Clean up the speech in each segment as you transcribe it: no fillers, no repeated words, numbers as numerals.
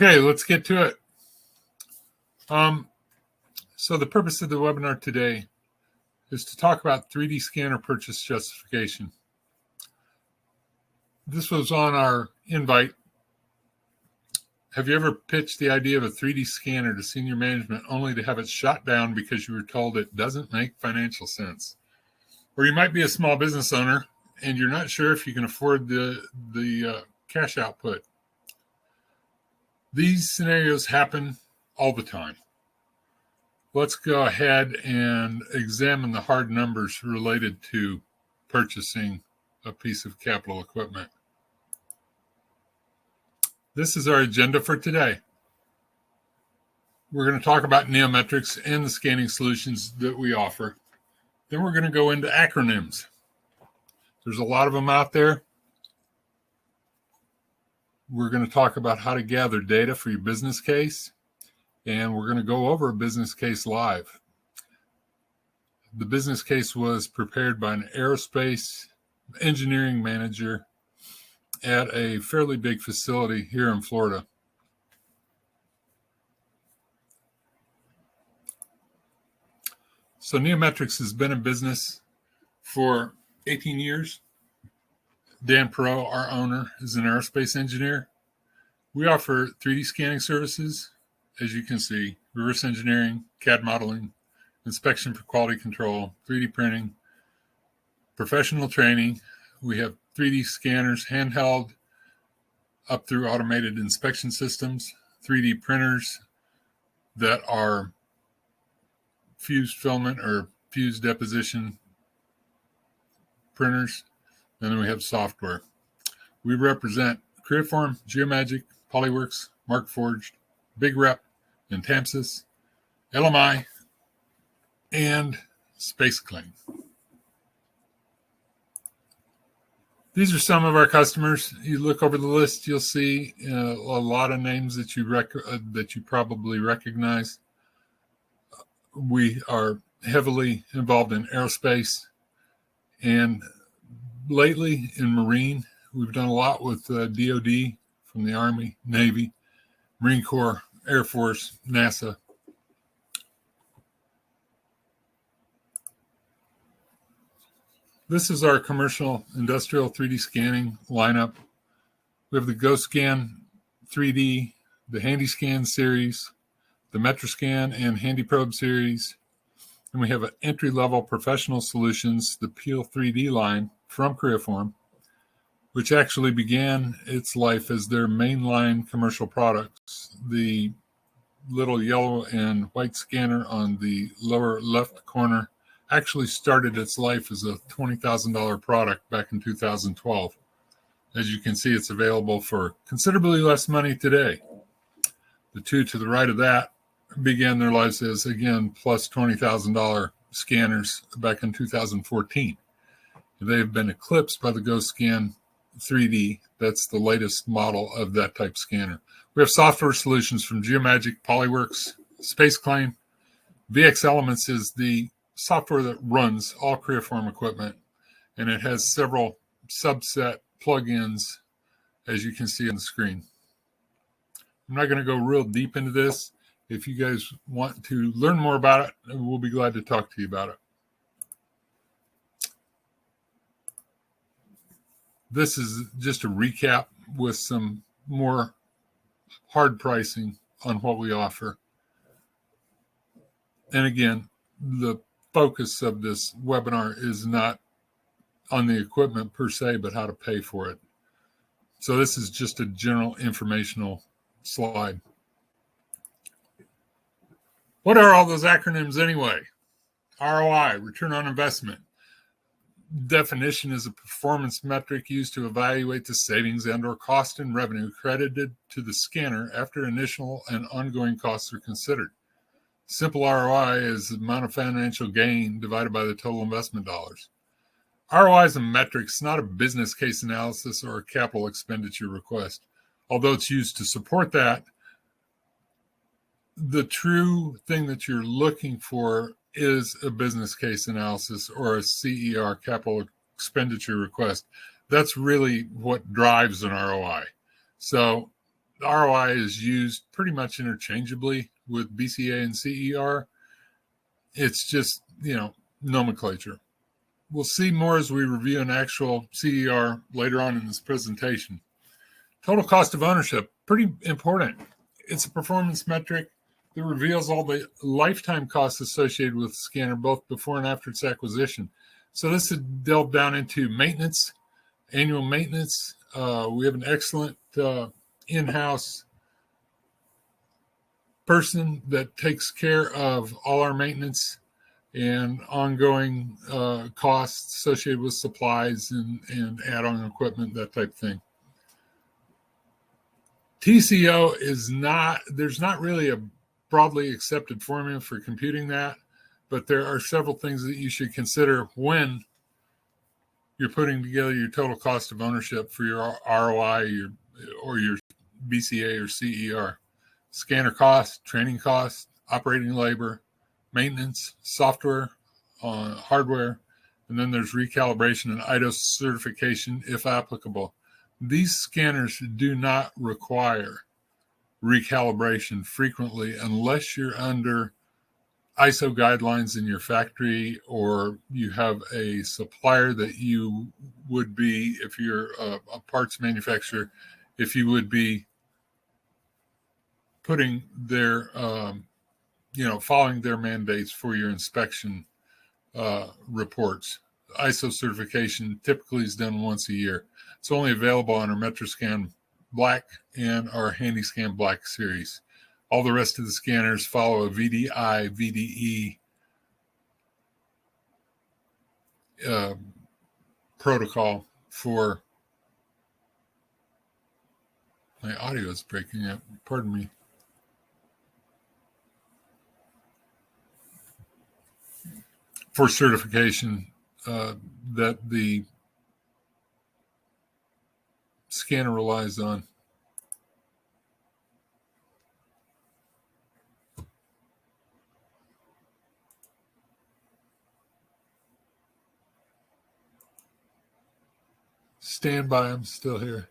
Okay, let's get to it. So the purpose of the webinar today is to talk about 3D scanner purchase justification. This was on our invite. Have you ever pitched the idea of a 3D scanner to senior management only to have it shot down because you were told it doesn't make financial sense? Or you might be a small business owner and you're not sure if you can afford the cash output. These scenarios happen all the time. Let's go ahead and examine the hard numbers related to purchasing a piece of capital equipment. This is our agenda for today. We're going to talk about Neometrics and the scanning solutions that we offer. Then we're going to go into acronyms. There's a lot of them out there. We're going to talk about how to gather data for your business case. And we're going to go over a business case live. The business case was prepared by an aerospace engineering manager at a fairly big facility here in Florida. So Neometrics has been in business for 18 years. Dan Perot, our owner, is an aerospace engineer. We offer 3D scanning services, as you can see, reverse engineering, CAD modeling, inspection for quality control, 3D printing, professional training. We have 3D scanners, handheld, up through automated inspection systems, 3D printers that are fused filament or fused deposition printers, and then we have software. We represent Creaform, Geomagic, Polyworks, Markforged, Big Rep, Intamsys, LMI, and SpaceClaim. These are some of our customers. You look over the list, you'll see a lot of names that you probably recognize. We are heavily involved in aerospace, and lately in Marine. We've done a lot with DoD, from the Army, Navy, Marine Corps, Air Force, NASA. This is our commercial industrial 3D scanning lineup. We have the GoScan 3D, the HandyScan series, the MetraScan and HandyProbe series. And we have an entry-level professional solutions, the Peel 3D line from Creaform, which actually began its life as their mainline commercial products. The little yellow and white scanner on the lower left corner actually started its life as a $20,000 product back in 2012. As you can see, it's available for considerably less money today. The two to the right of that began their lives as, again, plus $20,000 scanners back in 2014. They have been eclipsed by the GoScan 3D. That's the latest model of that type scanner. We have software solutions from Geomagic, Polyworks, SpaceClaim. VX Elements is the software that runs all Creaform equipment, and it has several subset plugins, as you can see on the screen. I'm not going to go real deep into this. If you guys want to learn more about it, we'll be glad to talk to you about it. This is just a recap with some more hard pricing on what we offer. And again, the focus of this webinar is not on the equipment per se, but how to pay for it. So this is just a general informational slide. What are all those acronyms anyway? ROI, return on investment. Definition is a performance metric used to evaluate the savings and or cost and revenue credited to the scanner after initial and ongoing costs are considered. Simple ROI is the amount of financial gain divided by the total investment dollars. ROI is a metric. It's not a business case analysis or a capital expenditure request. Although it's used to support that, the true thing that you're looking for is a business case analysis or a CER, capital expenditure request. That's really what drives an ROI. So the ROI is used pretty much interchangeably with BCA and CER. It's just, nomenclature. We'll see more as we review an actual CER later on in this presentation. Total cost of ownership, pretty important. It's a performance metric that reveals all the lifetime costs associated with the scanner, both before and after its acquisition. So this is delved down into maintenance, annual maintenance. We have an excellent in-house person that takes care of all our maintenance and ongoing costs associated with supplies and add-on equipment, that type of thing. TCO there's not really a broadly accepted formula for computing that, but there are several things that you should consider when you're putting together your total cost of ownership for your ROI or your BCA or CER. Scanner cost, training cost, operating labor, maintenance, software, hardware, and then there's recalibration and ISO certification if applicable. These scanners do not require recalibration frequently unless you're under ISO guidelines in your factory or you have a supplier that you would be, if you're a parts manufacturer, if you would be putting their, following their mandates for your inspection reports. ISO certification typically is done once a year. It's only available on our Metroscan Black and our HandyScan Black series. All the rest of the scanners follow a VDI, VDE protocol for, my audio is breaking up, pardon me. For certification that the scanner relies on. Stand by, I'm still here.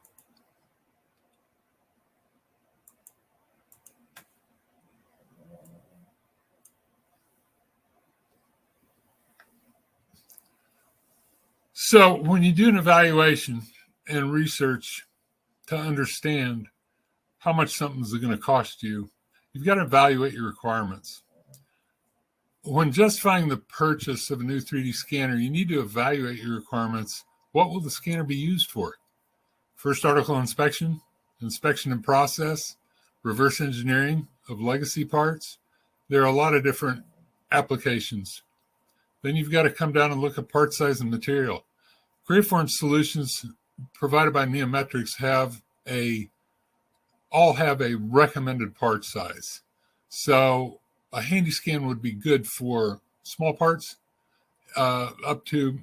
So when you do an evaluation and research to understand how much something's going to cost you, you've got to evaluate your requirements. When justifying the purchase of a new 3D scanner, you need to evaluate your requirements. What will the scanner be used for? First article inspection, inspection and process, reverse engineering of legacy parts. There are a lot of different applications. Then you've got to come down and look at part size and material. Creaform solutions provided by Neometrics all have a recommended part size. So a handy scan would be good for small parts, up to,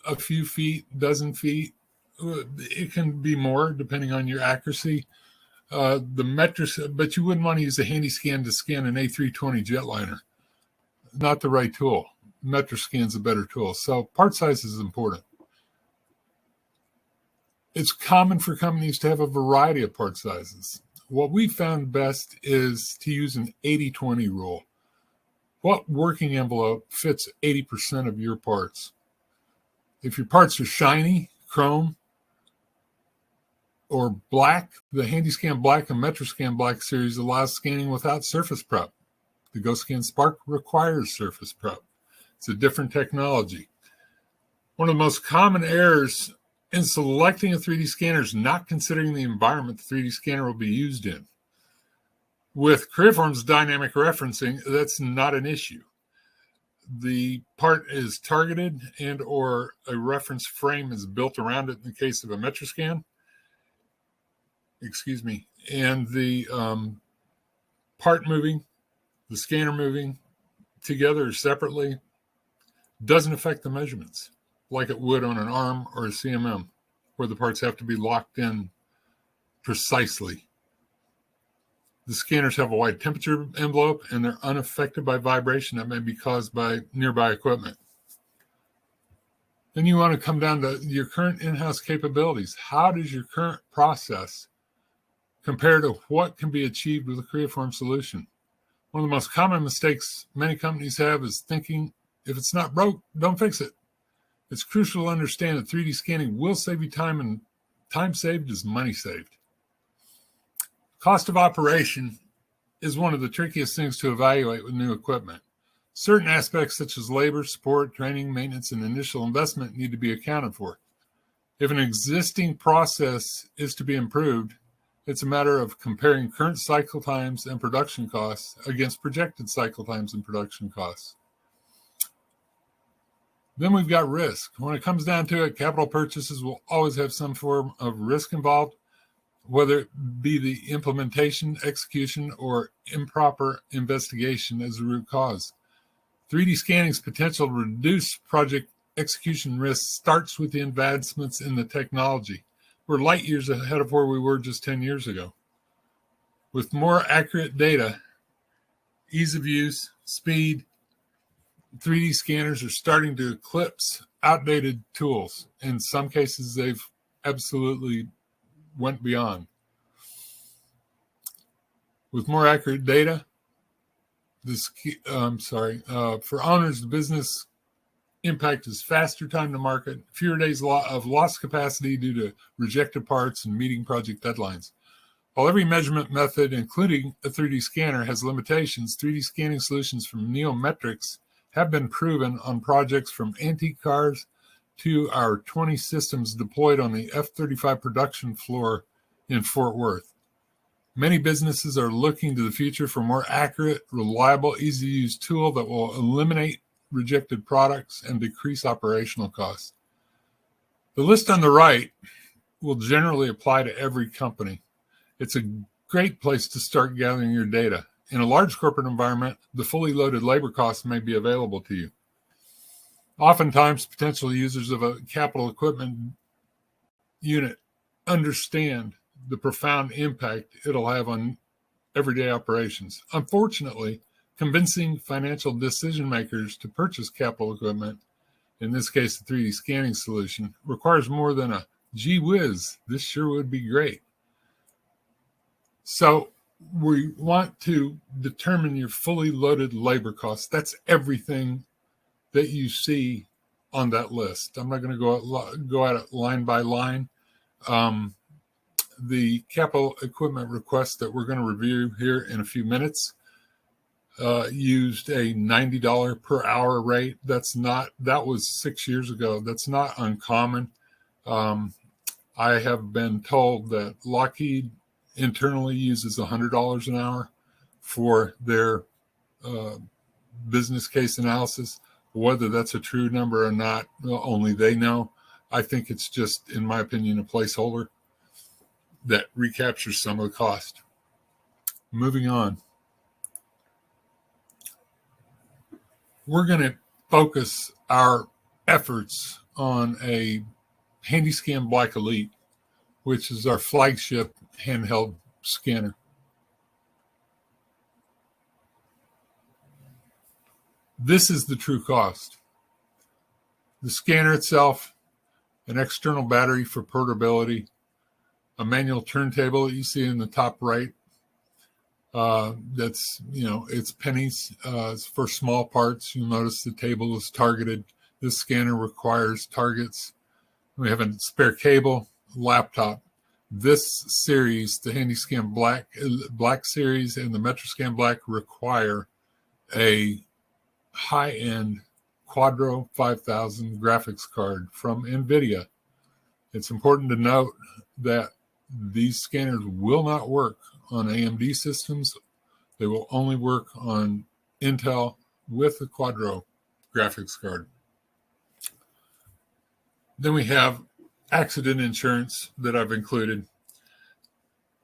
a few feet, dozen feet. It can be more depending on your accuracy. But you wouldn't want to use a handy scan to scan an A320 jetliner. Not the right tool. Metroscan's a better tool. So part size is important. It's common for companies to have a variety of part sizes. What we found best is to use an 80-20 rule. What working envelope fits 80% of your parts? If your parts are shiny, chrome, or black, the HandyScan Black and Metroscan Black series allows scanning without surface prep. The GoScan Spark requires surface prep. It's a different technology. One of the most common errors in selecting a 3D scanner is not considering the environment the 3D scanner will be used in. With Creaform's dynamic referencing, that's not an issue. The part is targeted and or a reference frame is built around it in the case of a Metroscan. And the part moving, the scanner moving together or separately doesn't affect the measurements like it would on an ARM or a CMM, where the parts have to be locked in precisely. The scanners have a wide temperature envelope and they're unaffected by vibration that may be caused by nearby equipment. Then you want to come down to your current in-house capabilities. How does your current process compared to what can be achieved with a Creaform solution. One of the most common mistakes many companies have is thinking, if it's not broke, don't fix it. It's crucial to understand that 3D scanning will save you time, and time saved is money saved. Cost of operation is one of the trickiest things to evaluate with new equipment. Certain aspects such as labor, support, training, maintenance, and initial investment need to be accounted for. If an existing process is to be improved, it's a matter of comparing current cycle times and production costs against projected cycle times and production costs. Then we've got risk. When it comes down to it, capital purchases will always have some form of risk involved, whether it be the implementation, execution, or improper investigation as the root cause. 3D scanning's potential to reduce project execution risk starts with the advancements in the technology. We're light years ahead of where we were just 10 years ago. With more accurate data, ease of use, speed, 3D scanners are starting to eclipse outdated tools. In some cases, they've absolutely went beyond. With more accurate data, for owners, the business impact is faster time to market, fewer days of lost capacity due to rejected parts and meeting project deadlines. While every measurement method, including a 3D scanner, has limitations, 3D scanning solutions from Neometrics have been proven on projects from antique cars to our 20 systems deployed on the F-35 production floor in Fort Worth. Many businesses are looking to the future for more accurate, reliable, easy-to-use tool that will eliminate rejected products and decrease operational costs. The list on the right will generally apply to every company. It's a great place to start gathering your data. In a large corporate environment, the fully loaded labor costs may be available to you. Oftentimes, potential users of a capital equipment unit understand the profound impact it'll have on everyday operations. Unfortunately, convincing financial decision makers to purchase capital equipment, in this case, the 3D scanning solution, requires more than a gee whiz, this sure would be great. So we want to determine your fully loaded labor costs. That's everything that you see on that list. I'm not going to go at it line by line. The capital equipment request that we're going to review here in a few minutes used a $90 per hour rate. That was 6 years ago. That's not uncommon. I have been told that Lockheed internally uses $100 an hour for their business case analysis. Whether that's a true number or not, only they know. I think it's just, in my opinion, a placeholder that recaptures some of the cost. Moving on. We're going to focus our efforts on a HandyScan Black Elite, which is our flagship handheld scanner. This is the true cost. The scanner itself, an external battery for portability, a manual turntable that you see in the top right. It's pennies. It's for small parts. You'll notice the table is targeted. This scanner requires targets. We have a spare cable, laptop. This series, the HandyScan Black series and the MetroScan Black, require a high-end Quadro 5000 graphics card from NVIDIA. It's important to note that these scanners will not work on AMD systems. They will only work on Intel with the Quadro graphics card. Then we have accident insurance that I've included.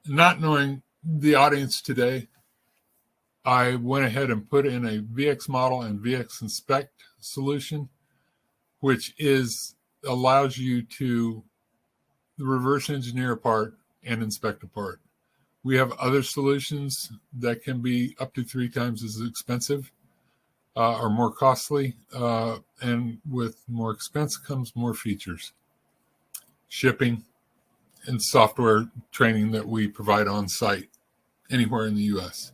Not knowing the audience today, I went ahead and put in a VX model and VX inspect solution, which allows you to reverse engineer a part and inspect a part. We have other solutions that can be up to 3 times as expensive or more costly, and with more expense comes more features. Shipping and software training that we provide on site anywhere in the U.S.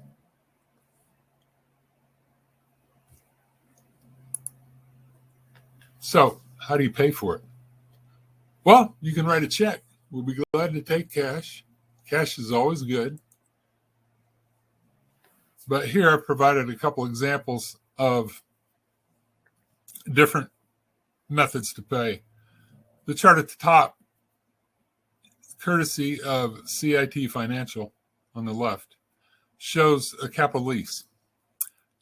So how do you pay for it? Well, you can write a check. We'll be glad to take cash. Cash is always good. But here I've provided a couple examples of different methods to pay. The chart at the top, courtesy of CIT Financial on the left, shows a capital lease.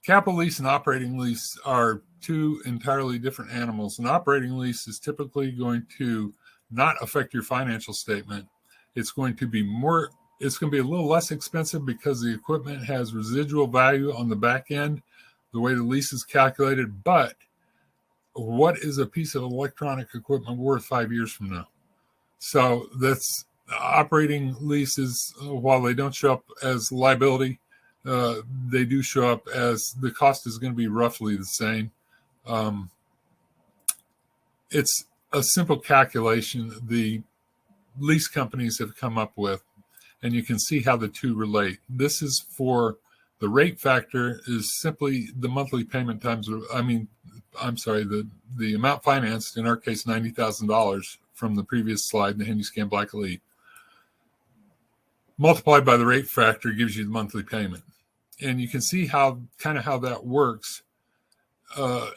Capital lease and operating lease are two entirely different animals. An operating lease is typically going to not affect your financial statement. It's going to be a little less expensive because the equipment has residual value on the back end, the way the lease is calculated. But what is a piece of electronic equipment worth 5 years from now? So that's operating leases, while they don't show up as liability, they do show up as the cost is going to be roughly the same. It's a simple calculation the lease companies have come up with, and you can see how the two relate. This is for the rate factor is simply the monthly payment times. The amount financed, in our case, $90,000 from the previous slide, the HandyScan Black Elite, multiplied by the rate factor gives you the monthly payment. And you can see how that works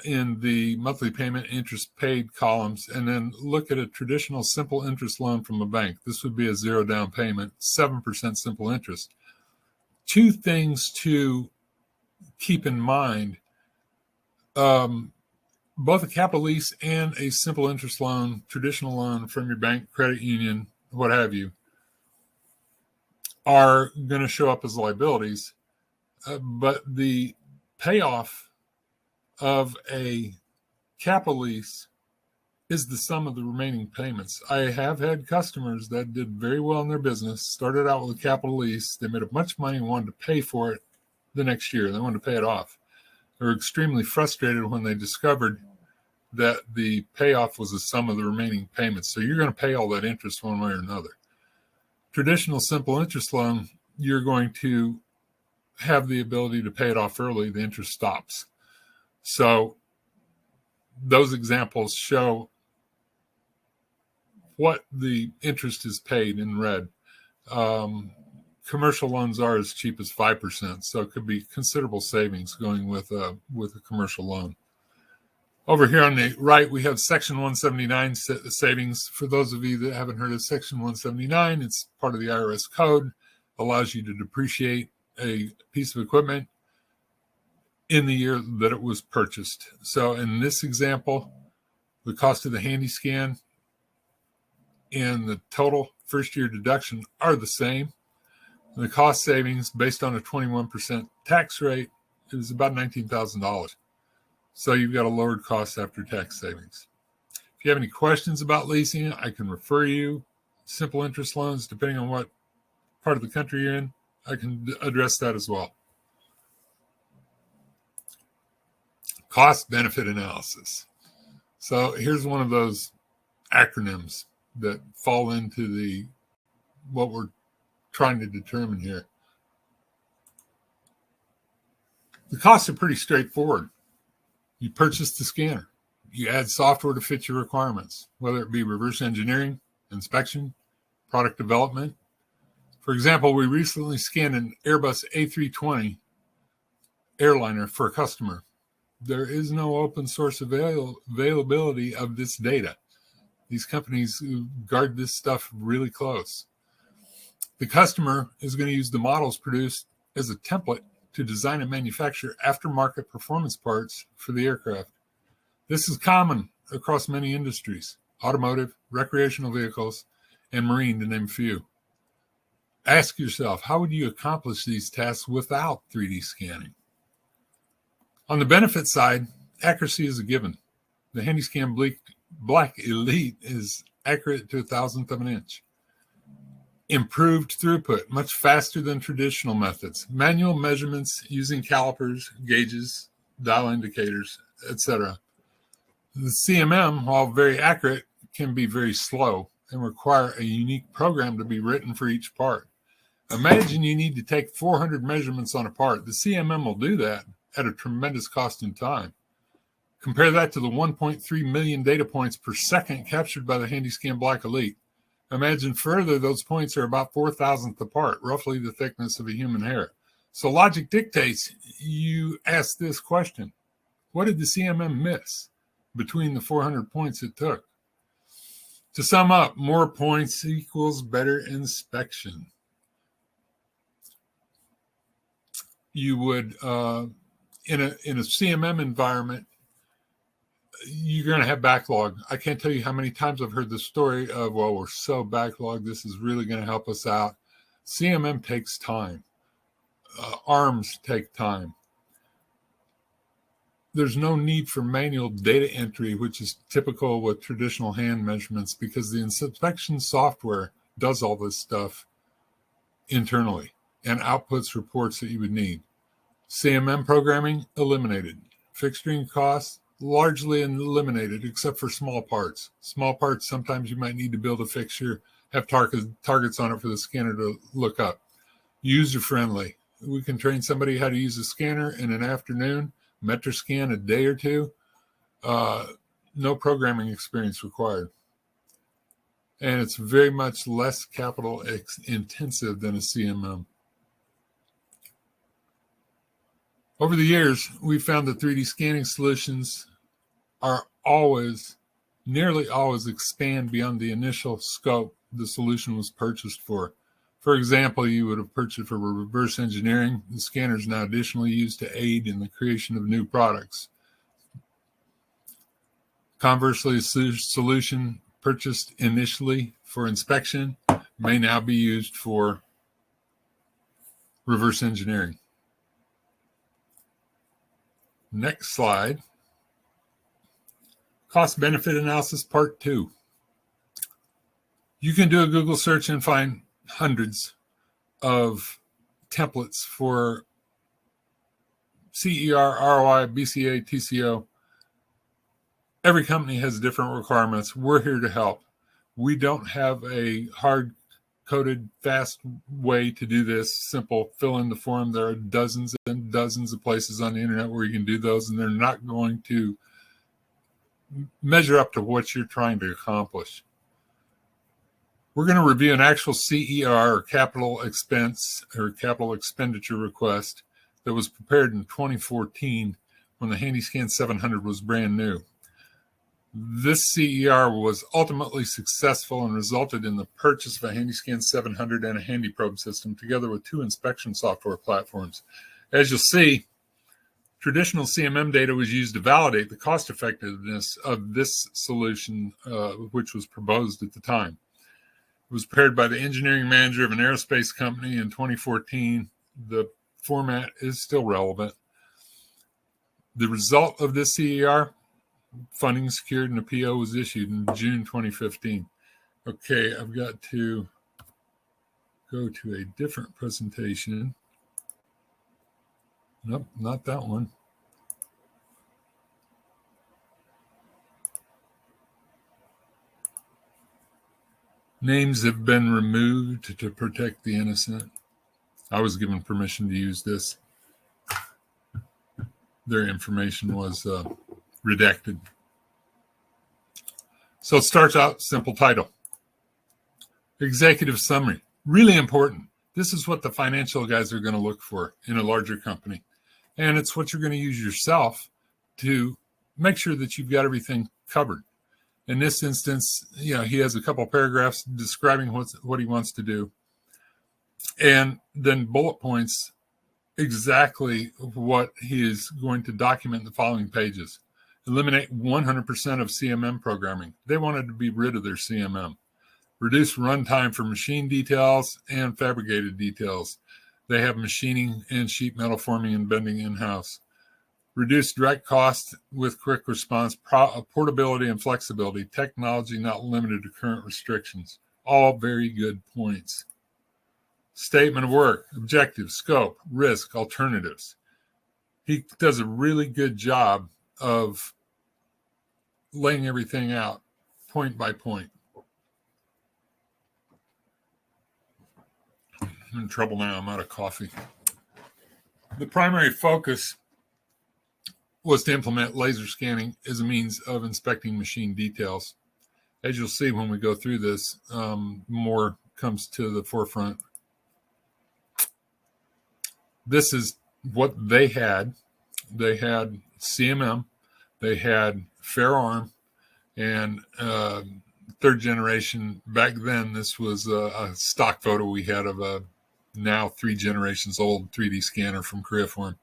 in the monthly payment interest paid columns, and then look at a traditional simple interest loan from a bank. This would be a zero down payment, 7% simple interest. Two things to keep in mind, both a capital lease and a simple interest loan, traditional loan from your bank, credit union, what have you, are going to show up as liabilities. But the payoff of a capital lease is the sum of the remaining payments. I have had customers that did very well in their business, started out with a capital lease, they made up much money and wanted to pay for it the next year. They wanted to pay it off. They were extremely frustrated when they discovered that the payoff was the sum of the remaining payments. So you're going to pay all that interest one way or another. Traditional simple interest loan, you're going to have the ability to pay it off early. The interest stops. So those examples show what the interest is paid in red. Commercial loans are as cheap as 5%, so it could be considerable savings going with a commercial loan. Over here on the right, we have Section 179 savings. For those of you that haven't heard of Section 179, it's part of the IRS code, allows you to depreciate a piece of equipment in the year that it was purchased. So in this example, the cost of the HandyScan and the total first year deduction are the same. The cost savings based on a 21% tax rate is about $19,000. So you've got a lowered cost after tax savings. If you have any questions about leasing, I can refer you. Simple interest loans, depending on what part of the country you're in, I can address that as well. Cost benefit analysis. So here's one of those acronyms that fall into what we're trying to determine here. The costs are pretty straightforward. You purchase the scanner. You add software to fit your requirements, whether it be reverse engineering, inspection, product development. For example, we recently scanned an Airbus A320 airliner for a customer. There is no open source availability of this data. These companies guard this stuff really close. The customer is going to use the models produced as a template to design and manufacture aftermarket performance parts for the aircraft. This is common across many industries: automotive, recreational vehicles, and marine, to name a few. Ask yourself, how would you accomplish these tasks without 3D scanning? On the benefit side, accuracy is a given. The HandyScan Black Elite is accurate to 1,000th of an inch. Improved throughput, much faster than traditional methods. Manual measurements using calipers, gauges, dial indicators, etc. The CMM, while very accurate, can be very slow and require a unique program to be written for each part. Imagine you need to take 400 measurements on a part. The CMM will do that at a tremendous cost in time. Compare that to the 1.3 million data points per second captured by the HandyScan Black Elite. Imagine further, those points are about 4,000th apart, roughly the thickness of a human hair. So logic dictates you ask this question: what did the CMM miss between the 400 points it took? To sum up, more points equals better inspection. You would, in a CMM environment, you're going to have backlog. I can't tell you how many times I've heard the story of, well, we're so backlogged, this is really going to help us out. CMM takes time. ARMs take time. There's no need for manual data entry, which is typical with traditional hand measurements, because the inspection software does all this stuff internally and outputs reports that you would need. CMM programming, eliminated. Fixturing costs, largely eliminated, except for small parts. Small parts, sometimes you might need to build a fixture, have targets on it for the scanner to look up. User-friendly. We can train somebody how to use a scanner in an afternoon, Metroscan a day or two. No programming experience required. And it's very much less capital intensive than a CMM. Over the years, we've found that 3D scanning solutions are nearly always expand beyond the initial scope the solution was purchased for. For example, you would have purchased for reverse engineering. The scanner is now additionally used to aid in the creation of new products. Conversely, a solution purchased initially for inspection may now be used for reverse engineering. Next slide. Cost-benefit analysis part 2. You can do a Google search and find hundreds of templates for CER, ROI, BCA, TCO. Every company has different requirements. We're here to help. We don't have a hard-coded, fast way to do this. Simple, fill in the form. There are dozens and dozens of places on the internet where you can do those, and they're not going to measure up to what you're trying to accomplish. We're going to review an actual CER, or capital expense or capital expenditure request, that was prepared in 2014 when the HandyScan 700 was brand new. This CER was ultimately successful and resulted in the purchase of a HandyScan 700 and a HandyProbe system, together with 2 inspection software platforms. As you'll see, traditional CMM data was used to validate the cost effectiveness of this solution, which was proposed at the time. It was prepared by the engineering manager of an aerospace company in 2014. The format is still relevant. The result of this CER, funding secured and a PO was issued in June 2015. Okay, I've got to go to a different presentation. Nope, not that one. Names have been removed to protect the innocent. I was given permission to use this. Their information was redacted. So it starts out, simple title. Executive summary, really important. This is what the financial guys are going to look for in a larger company. And it's what you're going to use yourself to make sure that you've got everything covered. In this instance, he has a couple of paragraphs describing what he wants to do. And then bullet points exactly what he is going to document in the following pages. Eliminate 100% of CMM programming. They wanted to be rid of their CMM. Reduce runtime for machine details and fabricated details. They have machining and sheet metal forming and bending in-house. Reduce direct costs with quick response, portability and flexibility, technology not limited to current restrictions. All very good points. Statement of work, objective, scope, risk, alternatives. He does a really good job of laying everything out point by point. I'm in trouble now. I'm out of coffee. The primary focus was to implement laser scanning as a means of inspecting machine details. As you'll see when we go through this, more comes to the forefront. This is what they had. They had CMM, they had fair arm, and third generation. Back then, this was a stock photo we had of a now 3 generations old 3D scanner from Koreaform.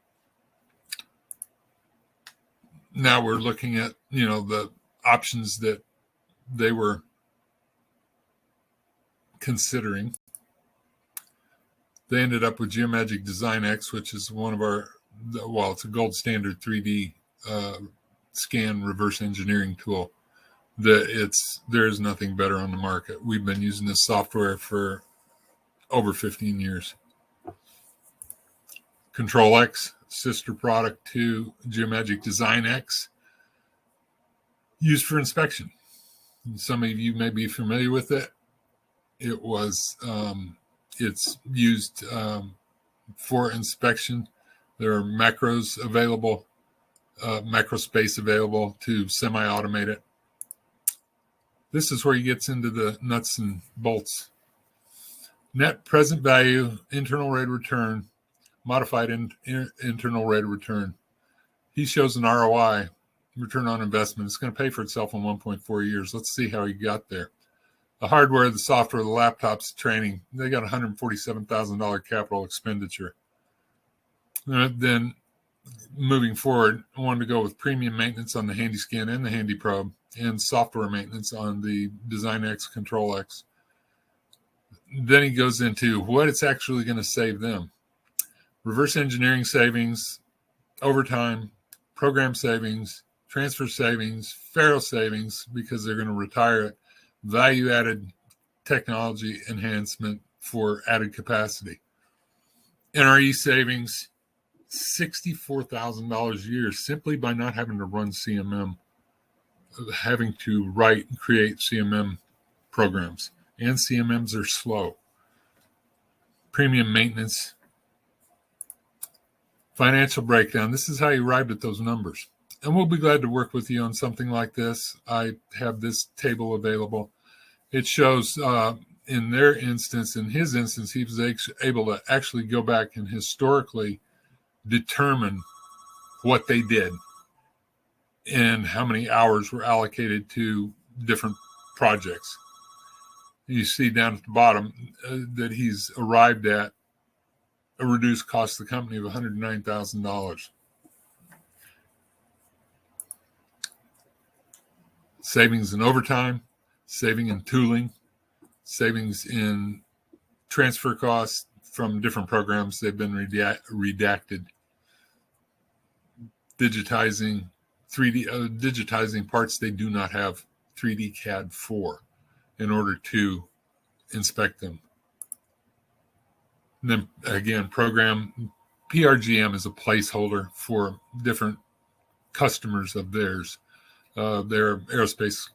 Now we're looking at, the options that they were considering. They ended up with Geomagic Design X, which is one of our, it's a gold standard 3D scan reverse engineering tool. There's nothing better on the market. We've been using this software for over 15 years. Control X, sister product to Geomagic Design X, used for inspection. Some of you may be familiar with it. It's used for inspection. There are macros available, macro space available to semi-automate it. This is where he gets into the nuts and bolts. Net present value, internal rate of return, modified internal rate of return. He shows an ROI, return on investment. It's going to pay for itself in 1.4 years. Let's see how he got there. The hardware, the software, the laptops, training, they got $147,000 capital expenditure. Then moving forward, I wanted to go with premium maintenance on the HandyScan and the HandyProbe, and software maintenance on the Design X, Control X. Then he goes into what it's actually going to save them. Reverse engineering savings, overtime, program savings, transfer savings, Faro savings, because they're going to retire it, value-added technology enhancement for added capacity. NRE savings, $64,000 a year simply by not having to run CMM, having to write and create CMM programs. And CMMs are slow. Premium maintenance. Financial breakdown. This is how you arrived at those numbers. And we'll be glad to work with you on something like this. I have this table available. It shows in their instance, in his instance, he was able to actually go back and historically determine what they did and how many hours were allocated to different projects. You see down at the bottom that he's arrived at a reduced cost to the company of $109,000. Savings in overtime, saving in tooling, savings in transfer costs from different programs. They've been redacted. Digitizing parts they do not have 3D CAD for in order to inspect them. And then again, program PRGM is a placeholder for different customers of theirs. Their aerospace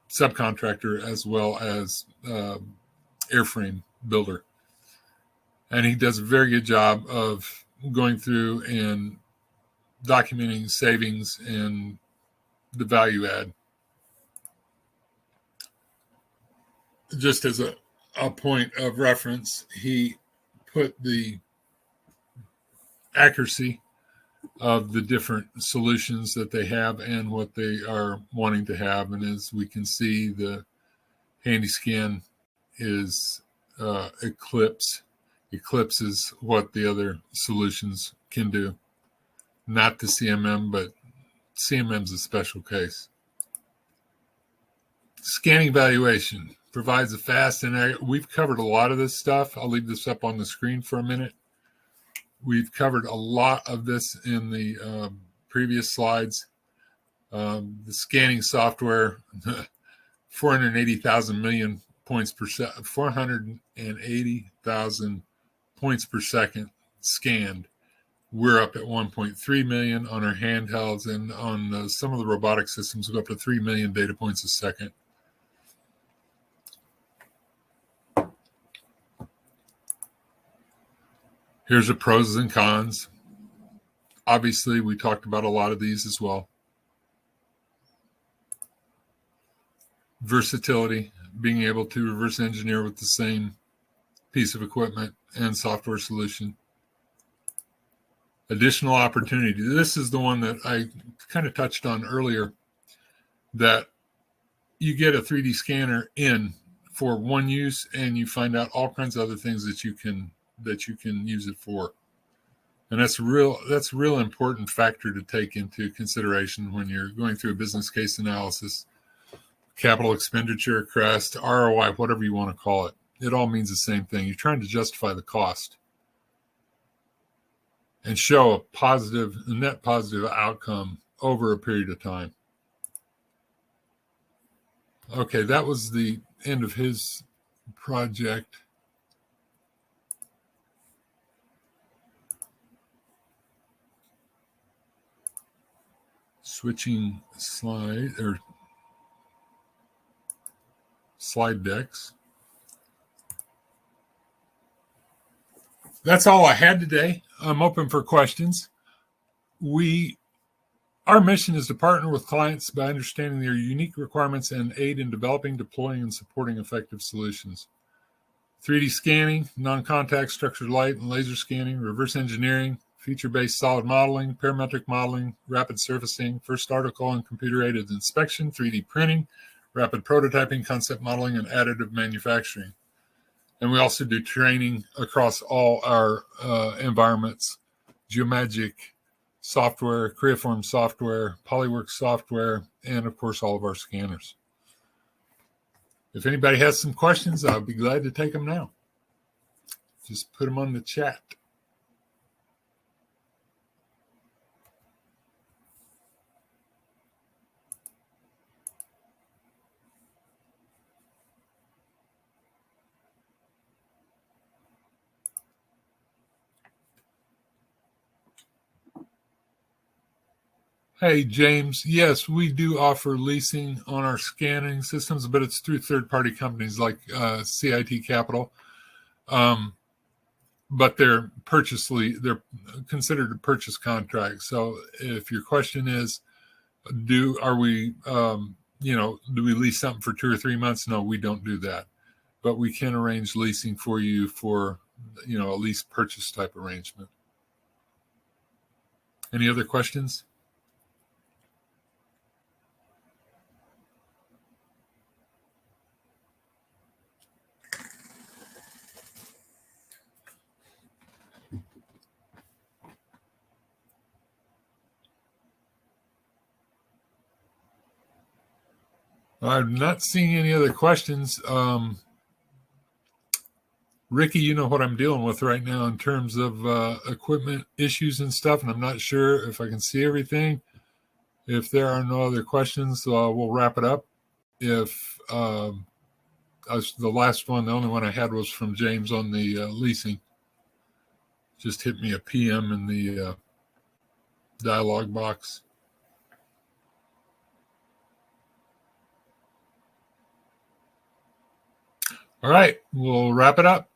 subcontractor as well as airframe builder. And he does a very good job of going through and documenting savings and the value add. Just as a point of reference, he put the accuracy of the different solutions that they have and what they are wanting to have. And as we can see, the HandyScan is eclipses what the other solutions can do. Not the CMM, but CMM's a special case. Scanning evaluation provides a fast and we've covered a lot of this stuff. I'll leave this up on the screen for a minute. We've covered a lot of this in the previous slides. The scanning software, 480,000 million points per second, 480,000 points per second scanned. We're up at 1.3 million on our handhelds, and on some of the robotic systems, we go up to 3 million data points a second. Here's the pros and cons. Obviously, we talked about a lot of these as well. Versatility, being able to reverse engineer with the same piece of equipment and software solution. Additional opportunity. This is the one that I kind of touched on earlier, that you get a 3D scanner in for one use and you find out all kinds of other things that you can use it for. And that's a real important factor to take into consideration when you're going through a business case analysis. Capital expenditure, CREST, ROI, whatever you want to call it. It all means the same thing. You're trying to justify the cost and show a net positive outcome over a period of time. Okay, that was the end of his project. Switching slide decks. That's all I had today. I'm open for questions. Our mission is to partner with clients by understanding their unique requirements and aid in developing, deploying, and supporting effective solutions. 3D scanning, non-contact structured light and laser scanning, reverse engineering, feature-based solid modeling, parametric modeling, rapid surfacing, first article and computer-aided inspection, 3D printing, rapid prototyping, concept modeling, and additive manufacturing. And we also do training across all our environments: Geomagic software, Creaform software, Polyworks software, and of course all of our scanners. If anybody has some questions, I'll be glad to take them now. Just put them on the chat. Hey, James. Yes, we do offer leasing on our scanning systems, but it's through third-party companies like CIT Capital. But they're considered a purchase contract. So if your question is, do we lease something for 2 or 3 months? No, we don't do that. But we can arrange leasing for you for, a lease purchase type arrangement. Any other questions? I'm not seeing any other questions. Ricky, you know what I'm dealing with right now in terms of equipment issues and stuff, and I'm not sure if I can see everything. If there are no other questions, we'll wrap it up. If the last one, the only one I had was from James on the leasing. Just hit me a PM in the dialog box. All right, we'll wrap it up.